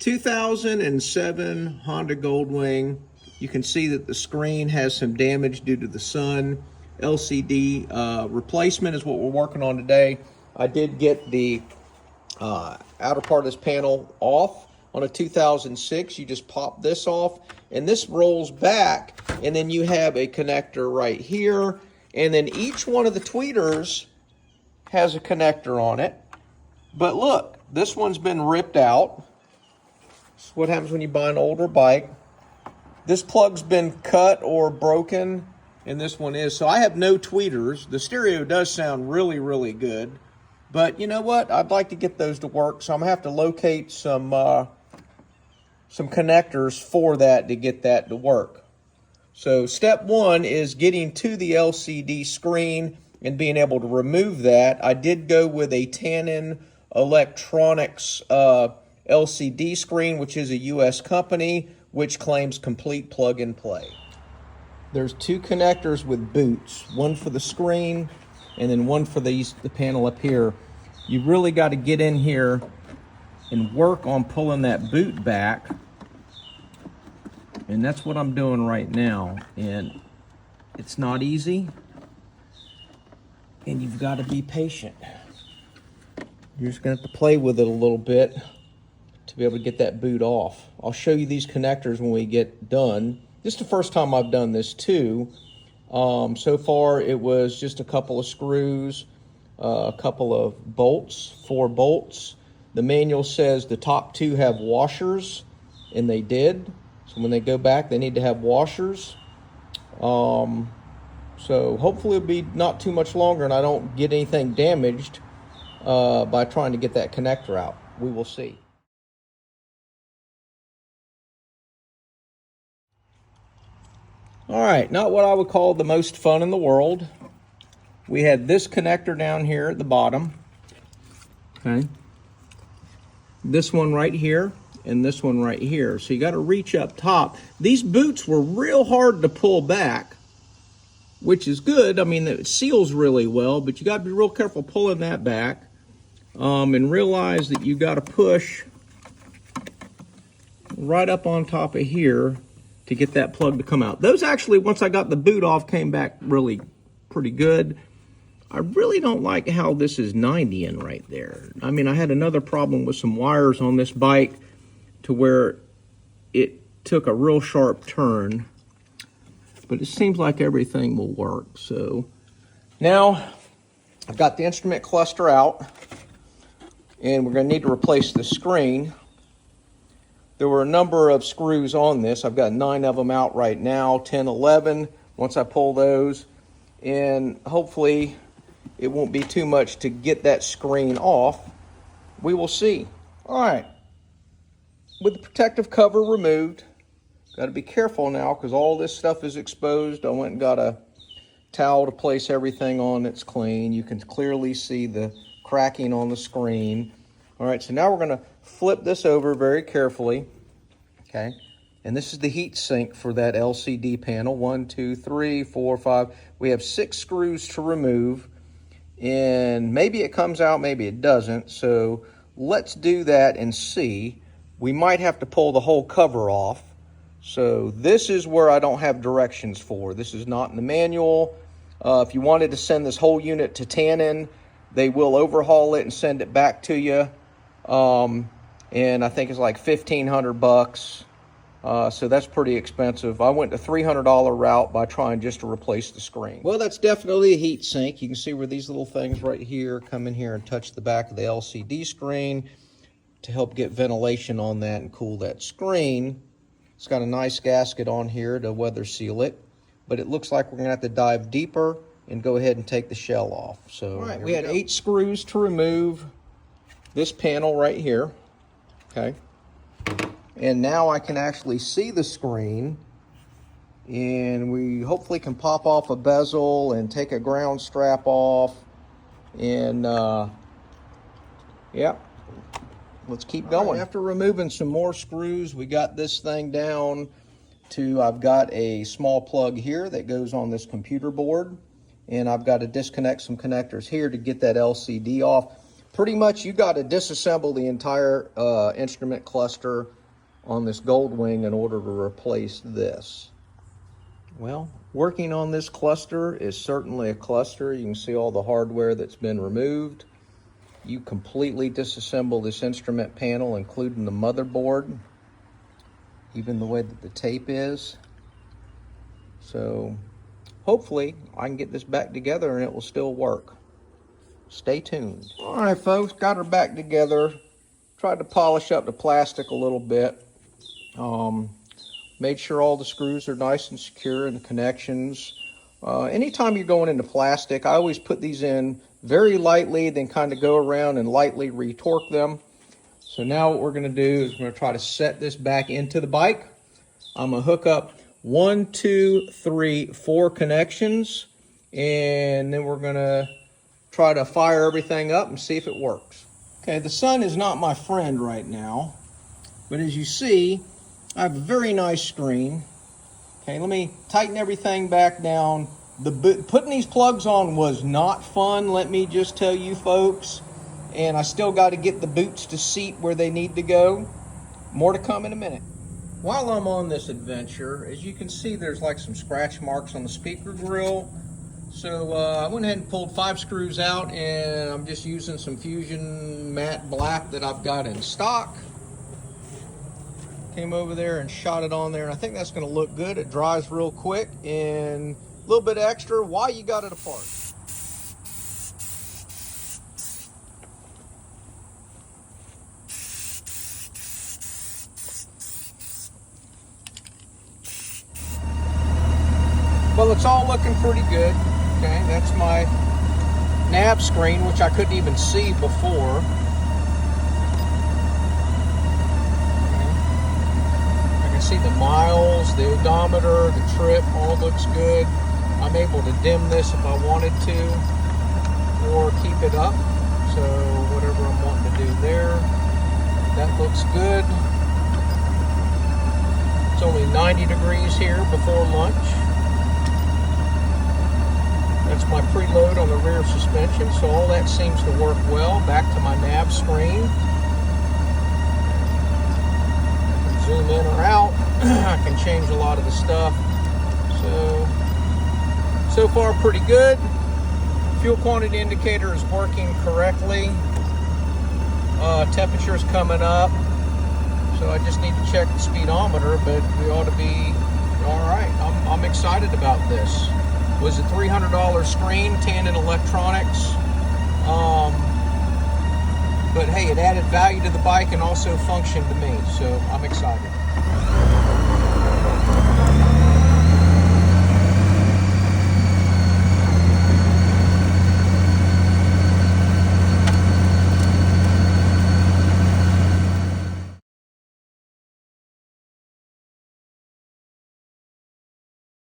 2007 Honda Goldwing. You can see that the screen has some damage due to the sun. LCD replacement is what we're working on today. I did get the outer part of this panel off on a 2006. You just pop this off and this rolls back, and then you have a connector right here, and then each one of the tweeters has a connector on it. But look, this one's been ripped out. This is what happens when you buy an older bike. This plug's been cut or broken, and this one is. So I have no tweeters. The stereo does sound really, really good. But you know what? I'd like to get those to work, so I'm gonna have to locate some connectors for that to get that to work. So step one is getting to the LCD screen and being able to remove that. I did go with a Tanin Eletronix LCD screen, which is a US company, which claims complete plug and play. There's two connectors with boots, one for the screen and then one for the panel up here. You really got to get in here and work on pulling that boot back. And that's what I'm doing right now. And it's not easy. And you've got to be patient. You're just going to have to play with it a little bit to be able to get that boot off. I'll show you these connectors when we get done. This is the first time I've done this too. So far it was just a couple of screws, a couple of bolts, 4 bolts. The manual says the top 2 have washers, and they did. So when they go back, they need to have washers. So hopefully it'll be not too much longer and I don't get anything damaged by trying to get that connector out. We will see. All right, not what I would call the most fun in the world. We had this connector down here at the bottom. Okay. This one right here and this one right here. So you got to reach up top. These boots were real hard to pull back, which is good. I mean, it seals really well, but you got to be real careful pulling that back, and realize that you got to push right up on top of here to get that plug to come out. Those actually, once I got the boot off, came back really pretty good. I really don't like how this is 90 in right there. I mean, I had another problem with some wires on this bike to where it took a real sharp turn, but it seems like everything will work. So now I've got the instrument cluster out, and we're going to need to replace the screen. There were a number of screws on this. I've got 9 of them out right now, 10, 11. Once I pull those, and hopefully it won't be too much to get that screen off. We will see. All right, with the protective cover removed, got to be careful now because all this stuff is exposed. I went and got a towel to place everything on that's clean. You can clearly see the cracking on the screen. All right, so now we're going to flip this over very carefully, okay? And this is the heat sink for that LCD panel. 1, 2, 3, 4, 5. We have 6 screws to remove, and maybe it comes out, maybe it doesn't. So let's do that and see. We might have to pull the whole cover off. So this is where I don't have directions for. This is not in the manual. If you wanted to send this whole unit to Tanin, they will overhaul it and send it back to you. And I think it's like $1,500. So that's pretty expensive. I went the $300 route by trying just to replace the screen. Well, that's definitely a heat sink. You can see where these little things right here come in here and touch the back of the LCD screen to help get ventilation on that and cool that screen. It's got a nice gasket on here to weather seal it, but it looks like we're gonna have to dive deeper and go ahead and take the shell off. So all right, we had 8 screws to remove this panel right here, okay? And now I can actually see the screen, and we hopefully can pop off a bezel and take a ground strap off, and yeah, let's keep going. Right, after removing some more screws, we got this thing down to, I've got a small plug here that goes on this computer board, and I've got to disconnect some connectors here to get that LCD off. pretty much you got to disassemble the entire instrument cluster on this Goldwing in order to replace this. Well, working on this cluster is certainly a cluster. You can see all the hardware that's been removed. You completely disassemble this instrument panel, including the motherboard, even the way that the tape is. So hopefully I can get this back together and it will still work. Stay tuned. All right, folks, got her back together. Tried to polish up the plastic a little bit. Made sure all the screws are nice and secure and the connections. Anytime you're going into plastic, I always put these in very lightly, then kind of go around and lightly retorque them. So now what we're going to do is we're going to try to set this back into the bike. I'm going to hook up 1, 2, 3, 4 connections, and then we're going to try to fire everything up and see if it works. Okay, the sun is not my friend right now, but as you see, I have a very nice screen. Okay, let me tighten everything back down. Putting these plugs on was not fun, let me just tell you folks. And I still got to get the boots to seat where they need to go. More to come in a minute. While I'm on this adventure, as you can see, there's like some scratch marks on the speaker grill. So I went ahead and pulled 5 screws out, and I'm just using some Fusion matte black that I've got in stock. Came over there and shot it on there, and I think that's going to look good. It dries real quick, and a little bit extra while you got it apart. Well, it's all looking pretty good. Okay, that's my nav screen, which I couldn't even see before. See the miles, the odometer, the trip, all looks good. I'm able to dim this if I wanted to, or keep it up. So whatever I'm wanting to do there, that looks good. It's only 90 degrees here before lunch. That's my preload on the rear suspension, so all that seems to work well. Back to my nav screen. Zoom in or out. I can change a lot of the stuff. So far pretty good. Fuel quantity indicator is working correctly. Temperature's coming up. So I just need to check the speedometer, but we ought to be all right. I'm excited about this. It was a $300 screen, Tanin Eletronix. But hey, it added value to the bike and also functioned to me, so I'm excited.